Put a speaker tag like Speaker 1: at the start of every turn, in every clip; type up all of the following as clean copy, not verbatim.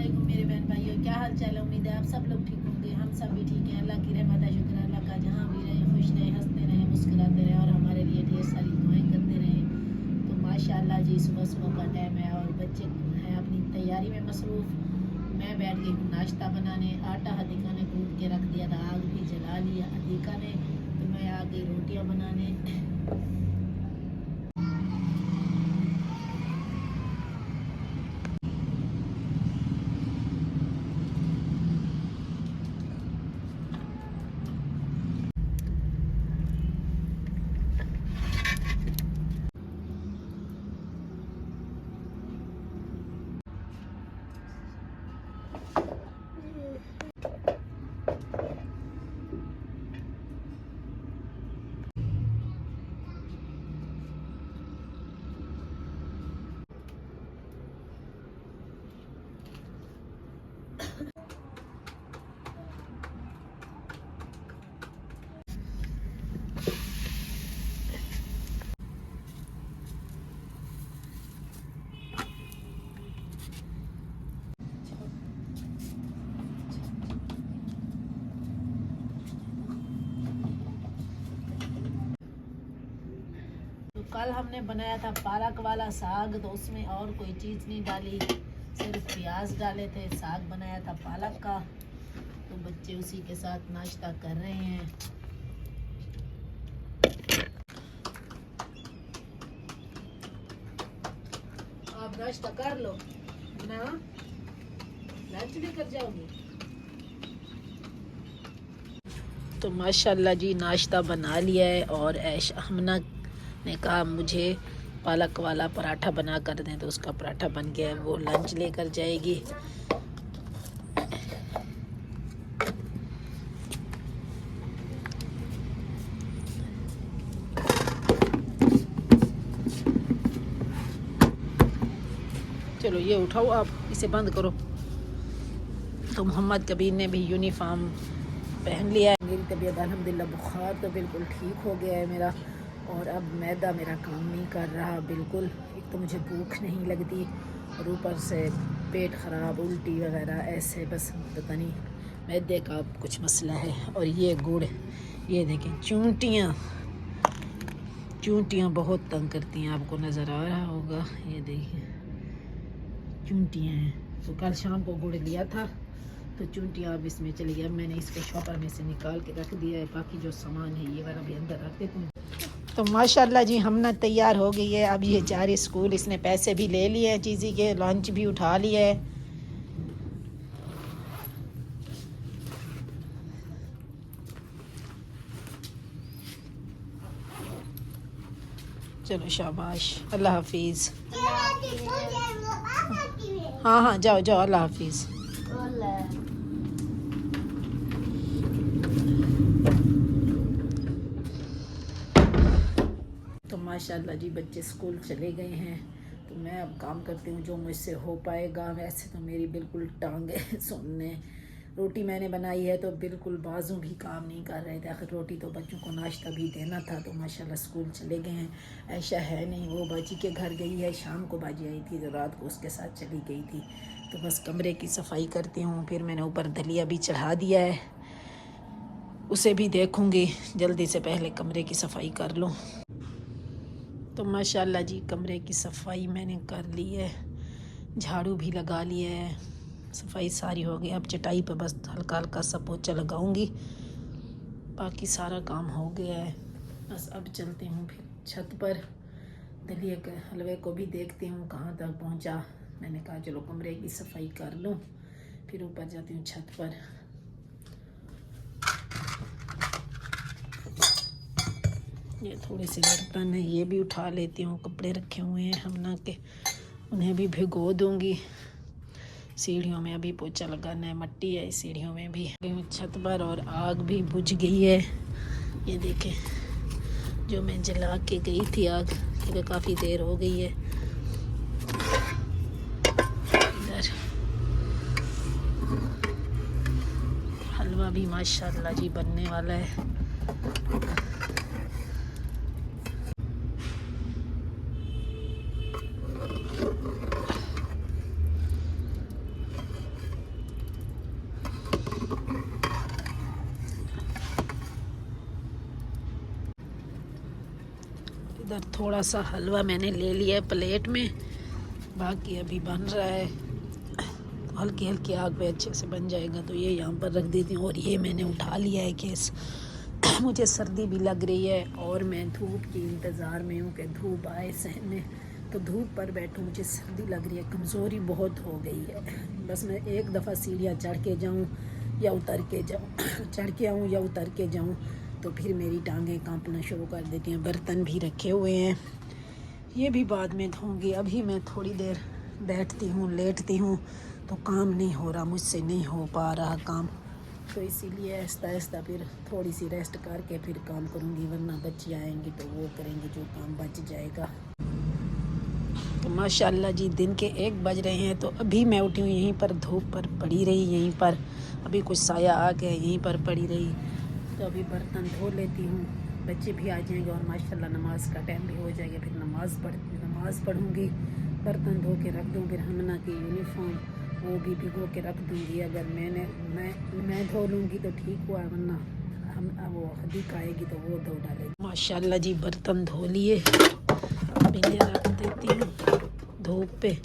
Speaker 1: वालेकुम मेरे बहन भाइयों, क्या हाल चाल है। उम्मीद है आप सब लोग ठीक होंगे। हम सब भी ठीक हैं। अल्लाह की रहमत है, शुक्र है अल्लाह का। जहाँ भी रहे खुश रहे, हंसते रहे, मुस्कुराते रहे और हमारे लिए ढेर सारी दुआएं करते रहे। तो माशाल्लाह जी, सुबह सुबह का टाइम है और बच्चे हैं अपनी तैयारी में मसरूफ़। मैं बैठ गई हूँ नाश्ता बनाने। आटा हदीका ने कूट के रख दिया था, आग भी जला लिया हदीका ने, तो मैं आ गई रोटियाँ बनाने। कल हमने बनाया था पालक वाला साग, तो उसमें और कोई चीज़ नहीं डाली, सिर्फ प्याज डाले थे। साग बनाया था पालक का, तो बच्चे उसी के साथ नाश्ता कर रहे हैं। आप नाश्ता कर लो ना, लंच भी कर जाओगे। तो माशाल्लाह जी नाश्ता बना लिया है और ऐशा हमना ने कहा मुझे पालक वाला पराठा बना कर दें, तो उसका पराठा बन गया है, वो लंच लेकर जाएगी। चलो ये उठाओ, आप इसे बंद करो। तो मोहम्मद कबीर ने भी यूनिफॉर्म पहन लिया है। मेरी तबीयत अल्हम्दुलिल्लाह, बुखार तो बिल्कुल ठीक हो गया है मेरा, और अब मैदा मेरा काम नहीं कर रहा बिल्कुल। एक तो मुझे भूख नहीं लगती और ऊपर से पेट ख़राब, उल्टी वगैरह ऐसे, बस पता नहीं मैदे का कुछ मसला है। और ये गुड़, ये देखें चूंटियाँ, चूंटियाँ बहुत तंग करती हैं, आपको नज़र आ रहा होगा, ये देखिए चूंटियाँ हैं। तो कल शाम को गुड़ लिया था, तो चूंटियाँ अब इसमें चली गई। अब मैंने इसको शॉपर में से निकाल के रख दिया है, बाकी जो सामान है ये वाला भी अंदर रख देती हूँ। तो माशाल्लाह जी हमना तैयार हो गई है। अब ये जा रही स्कूल, इसने पैसे भी ले लिए हैं चीज़ी के, लंच भी उठा लिया है। चलो शाबाश, अल्लाह हाफिज़। हाँ हाँ जाओ जाओ, अल्लाह हाफिज़। तो माशाल्लाह जी बच्चे स्कूल चले गए हैं, तो मैं अब काम करती हूँ जो मुझसे हो पाएगा। वैसे तो मेरी बिल्कुल टांगें सुनने। रोटी मैंने बनाई है तो बिल्कुल बाजू भी काम नहीं कर रहे थे। आखिर रोटी तो बच्चों को नाश्ता भी देना था। तो माशाल्लाह स्कूल चले गए हैं। ऐशा है नहीं, वो बाजी के घर गई है। शाम को बाजी आई थी तो रात को उसके साथ चली गई थी। तो बस कमरे की सफाई करती हूँ, फिर मैंने ऊपर दलिया भी चढ़ा दिया है, उसे भी देखूँगी, जल्दी से पहले कमरे की सफाई कर लूँ। तो माशाल्लाह जी कमरे की सफाई मैंने कर ली है, झाड़ू भी लगा लिया है, सफाई सारी हो गई। अब चटाई पर बस हल्का हल्का सा पोछा लगाऊंगी, बाकी सारा काम हो गया है। बस अब चलती हूँ फिर छत पर, दलिया के हलवे को भी देखती हूँ कहाँ तक पहुँचा। मैंने कहा चलो कमरे की सफाई कर लूँ, फिर ऊपर जाती हूँ छत पर। ये थोड़े से बर्तन है, ये भी उठा लेती हूँ। कपड़े रखे हुए हैं हमना के, उन्हें भी भिगो दूँगी। सीढ़ियों में अभी पोछा लगाना है, मट्टी है सीढ़ियों में भी। छत पर और आग भी बुझ गई है, ये देखें, जो मैं जला के गई थी आग, क्योंकि काफ़ी देर हो गई है। इधर हलवा भी माशाल्लाह जी बनने वाला है। इधर थोड़ा सा हलवा मैंने ले लिया है प्लेट में, बाकी अभी बन रहा है। हल्की हल्की आग पे अच्छे से बन जाएगा। तो ये यहाँ पर रख देती हूँ। और ये मैंने उठा लिया है केस। मुझे सर्दी भी लग रही है और मैं धूप के इंतज़ार में हूँ कि धूप आए सहने, तो धूप पर बैठूँ। मुझे सर्दी लग रही है, कमज़ोरी बहुत हो गई है। बस मैं एक दफ़ा सीढ़ियाँ चढ़ के जाऊँ या उतर के जाऊँ, चढ़ के आऊँ या उतर के जाऊँ, तो फिर मेरी टांगें कांपना शुरू कर देती हैं। बर्तन भी रखे हुए हैं, ये भी बाद में धोऊंगी। अभी मैं थोड़ी देर बैठती हूँ, लेटती हूँ, तो काम नहीं हो रहा, मुझसे नहीं हो पा रहा काम, तो इसीलिए आहिस्ता आहिस्ता फिर थोड़ी सी रेस्ट करके फिर काम करूँगी, वरना बच्चे आएंगी तो वो करेंगे जो काम बच जाएगा। तो माशाल्लाह जी दिन के 1 बज रहे हैं। तो अभी मैं उठी हूँ, यहीं पर धूप पर पड़ी रही, यहीं पर अभी कुछ साया आ गया, यहीं पर पड़ी रही। तो अभी बर्तन धो लेती हूँ, बच्चे भी आ जाएंगे और माशाल्लाह नमाज का टाइम भी हो जाएगा। फिर नमाज़ पढ़ूँगी, बर्तन धो के रख दूँ। फिर हमना की यूनिफॉर्म वो भी भिगो के रख दूँगी। अगर मैं धो लूँगी तो ठीक हुआ, वरना हम वो हदीक आएगी तो वो धो डालेगी। माशाल्लाह जी बर्तन धो लिए, अभी इन्हें रख देती हूँ धूप पे।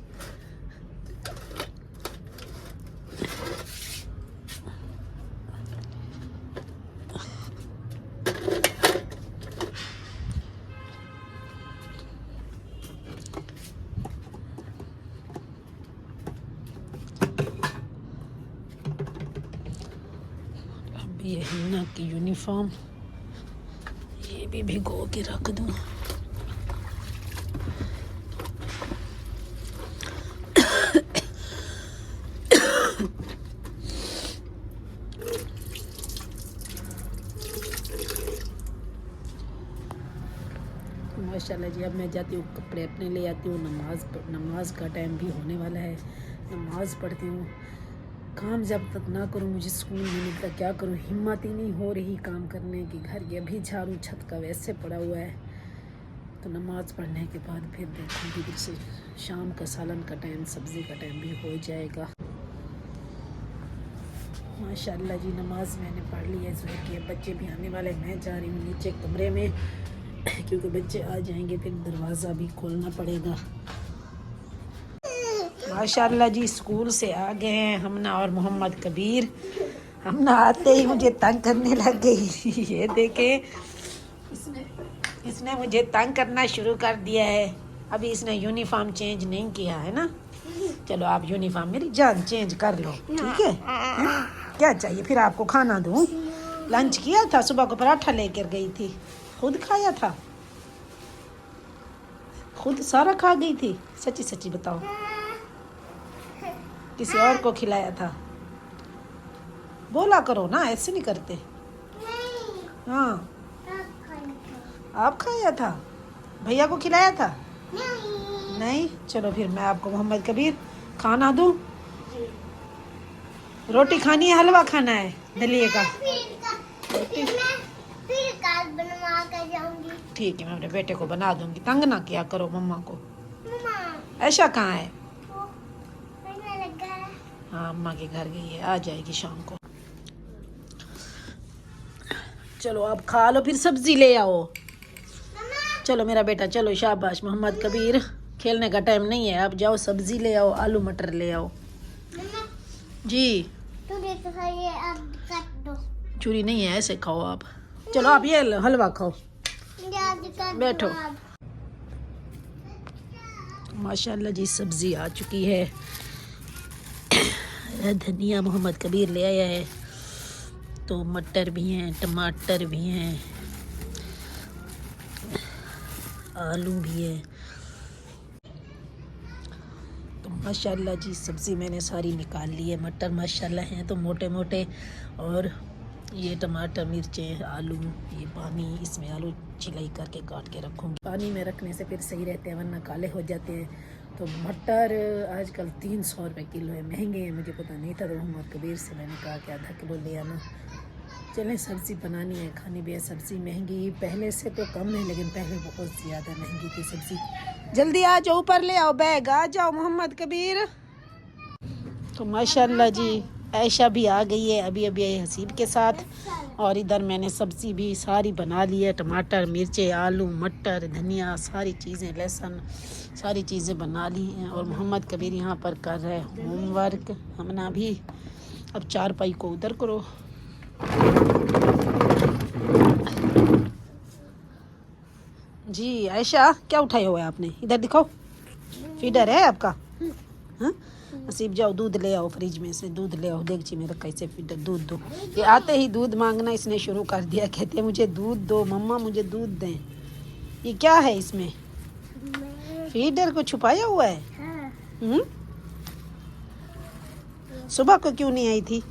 Speaker 1: ये हिना की यूनिफॉर्म ये भी भिगो के रख दूँ। माशाल्लाह जी अब मैं जाती हूँ, कपड़े अपने ले आती हूँ। नमाज का टाइम भी होने वाला है, नमाज पढ़ती हूँ। काम जब तक ना करूँ मुझे सुकून नहीं मिलता, क्या करूँ, हिम्मत ही नहीं हो रही काम करने की। घर के अभी झाड़ू छत का वैसे पड़ा हुआ है। तो नमाज़ पढ़ने के बाद फिर देखूँगी, फिर से शाम का सालन का टाइम, सब्ज़ी का टाइम भी हो जाएगा। माशाल्लाह जी नमाज मैंने पढ़ ली है ज़ोहर की। बच्चे भी आने वाले, मैं जा रही हूँ नीचे कमरे में, क्योंकि बच्चे आ जाएंगे फिर दरवाज़ा भी खोलना पड़ेगा। माशाल्लाह जी स्कूल से आ गए हैं हमना और मोहम्मद कबीर। हमना आते ही मुझे तंग करने लग गई। ये देखे इसने मुझे तंग करना शुरू कर दिया है। अभी इसने यूनिफॉर्म चेंज नहीं किया है ना। चलो आप यूनिफॉर्म मेरी जान चेंज कर लो, ठीक है? क्या चाहिए फिर आपको खाना दूँ? लंच किया था, सुबह को पराठा लेकर गई थी, खुद खाया था, खुद सारा खा गई थी। सच्ची सच्ची बताओ, किसी और को खिलाया था? बोला करो ना, ऐसे नहीं करते। हाँ आप खाया था, भैया को खिलाया था? नहीं। चलो फिर मैं आपको मोहम्मद कबीर खाना दूँ। रोटी खानी है, हलवा खाना है दलिए का? ठीक है मैं अपने बेटे को बना दूंगी, तंग ना किया करो मम्मा को। ऐशा कहाँ है? हाँ अम्मा के घर गई है, आ जाएगी शाम को। चलो आप खा लो, फिर सब्जी ले आओ। चलो मेरा बेटा, चलो शाबाश मोहम्मद कबीर, खेलने का टाइम नहीं है, आप जाओ सब्जी ले आओ, आलू मटर ले आओ। जी चूरी नहीं है, ऐसे खाओ आप। चलो आप ये हलवा खाओ, बैठो। माशाल्लाह जी सब्जी आ चुकी है। धनिया मोहम्मद कबीर ले आया है, तो मटर भी हैं, टमाटर भी हैं, आलू भी है। तो माशाल्लाह जी सब्ज़ी मैंने सारी निकाल ली है। मटर माशाल्लाह हैं तो मोटे मोटे, और ये टमाटर, मिर्चें, आलू, ये पानी, इसमें आलू छिलाई करके काट के रखूँगी। पानी में रखने से फिर सही रहते हैं, वरना काले हो जाते हैं। तो मटर आजकल 300 रुपये किलो है, महंगे हैं। मुझे पता नहीं था, तो मोहम्मद कबीर से मैंने कहा कि आधा किलो ले आना। चलें सब्ज़ी बनानी है, खानी भी है। सब्ज़ी महंगी पहले से तो कम है, लेकिन पहले बहुत ज़्यादा महंगी थी सब्ज़ी। जल्दी आ जाओ, ऊपर ले आओ बैग, आ जाओ मोहम्मद कबीर। तो माशाल्लाह जी आयशा भी आ गई है अभी अभी हसीब के साथ। और इधर मैंने सब्ज़ी भी सारी बना ली है, टमाटर, मिर्चे, आलू, मटर, धनिया, सारी चीज़ें, लहसुन, सारी चीज़ें बना ली हैं। और मोहम्मद कबीर यहाँ पर कर रहे हैं होमवर्क। हमना भी अब चारपाई को उधर करो। जी आयशा, क्या उठाया हुआ है आपने? इधर दिखाओ, फीडर है आपका? हाँ, नसीब जाओ दूध ले आओ, फ्रिज में से दूध ले आओ, देख जी मेरा कैसे फीडर दूध दो। ये आते ही दूध मांगना इसने शुरू कर दिया, कहते हैं मुझे दूध दो मम्मा, मुझे दूध दें। ये क्या है इसमें? फीडर को छुपाया हुआ है। सुबह को क्यों नहीं आई थी?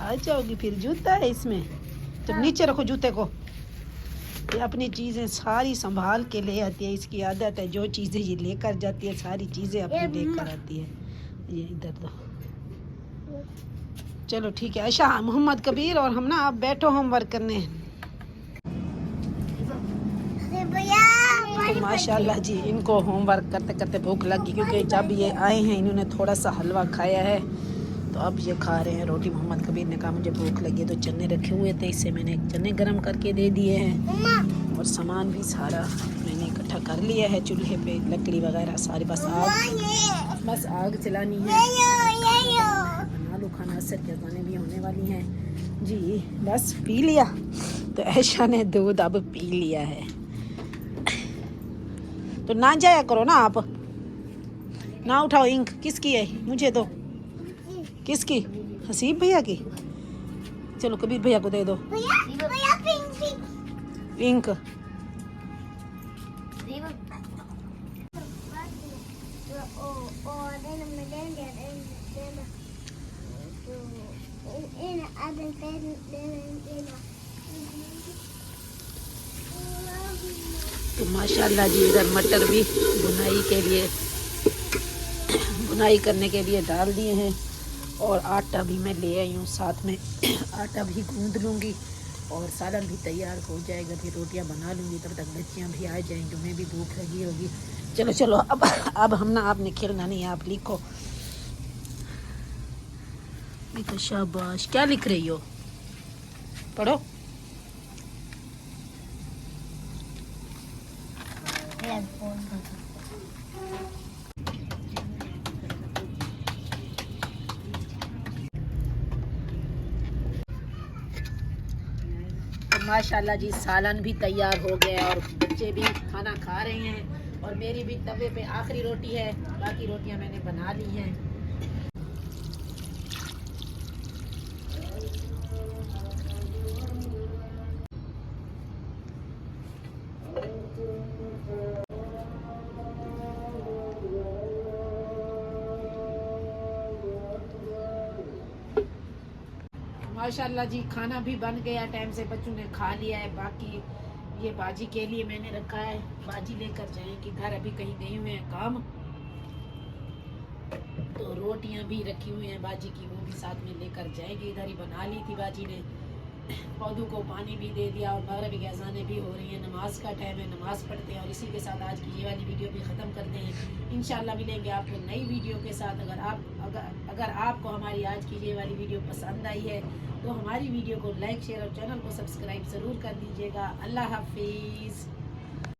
Speaker 1: आ जाओगी फिर। जूता है इसमें, जब नीचे रखो जूते को। ये अपनी चीज़ें सारी संभाल के ले आती है, इसकी आदत है, जो चीज़ें ये लेकर जाती है सारी चीज़ें अपनी लेकर आती है। ये इधर दो। चलो ठीक है आयशा, मोहम्मद कबीर और हम ना, आप बैठो होमवर्क करने। तो माशाल्लाह जी इनको होमवर्क करते करते भूख लगी, क्योंकि जब ये आए हैं इन्होंने थोड़ा सा हलवा खाया है तो अब ये खा रहे हैं रोटी। मोहम्मद कबीर ने कहा मुझे भूख लगी, तो चने रखे हुए थे, इससे मैंने चने गरम करके दे दिए हैं। और सामान भी सारा मैंने इकट्ठा कर लिया है, चूल्हे पे लकड़ी वगैरह सारी, बस आग चलानी है। बना लो खाना, असर के अज़ानें भी होने वाली हैं जी। बस पी लिया, तो ऐशा ने दूध अब पी लिया है। तो ना जाया करो ना आप, ना उठाओ। इंक किसकी है? मुझे दो। किसकी? हसीब भैया की। चलो कबीर भैया को दे दो। पिंक। तो माशाल्लाह जी इधर मटर भी बुनाई करने के लिए डाल दिए हैं। और आटा भी मैं ले आई हूँ साथ में, आटा भी गूंद लूँगी और सालन भी तैयार हो जाएगा, फिर रोटियाँ बना लूँगी। तब तक बच्चियाँ भी आ जाएंगी, उन्हें भी भूख लगी होगी। चलो चलो अब हम ना, आपने खेलना नहीं, आप लिखो। लिखो शाबाश। क्या लिख रही हो? पढ़ो। माशाल्लाह जी सालन भी तैयार हो गया और बच्चे भी खाना खा रहे हैं। और मेरी भी तवे पे आखिरी रोटी है, बाकी रोटियां मैंने बना ली हैं। माशाल्लाह जी खाना भी बन गया टाइम से, बच्चों ने खा लिया है। बाकी ये बाजी के लिए मैंने रखा है, बाजी लेकर जाएंगे घर, अभी कहीं गए हुए हैं काम। तो रोटियां भी रखी हुई हैं बाजी की, वो भी साथ में लेकर जाएंगे। इधर ही बना ली थी बाजी ने, पौधों को पानी भी दे दिया और मगरिब की अज़ानें भी हो रही हैं, नमाज का टाइम है, नमाज पढ़ते हैं। और इसी के साथ आज की ये वाली वीडियो भी ख़त्म करते हैं। इंशाल्लाह मिलेंगे आपको नई वीडियो के साथ। अगर आपको हमारी आज की ये वाली वीडियो पसंद आई है तो हमारी वीडियो को लाइक, शेयर और चैनल को सब्सक्राइब ज़रूर कर दीजिएगा। अल्लाह हाफिज़।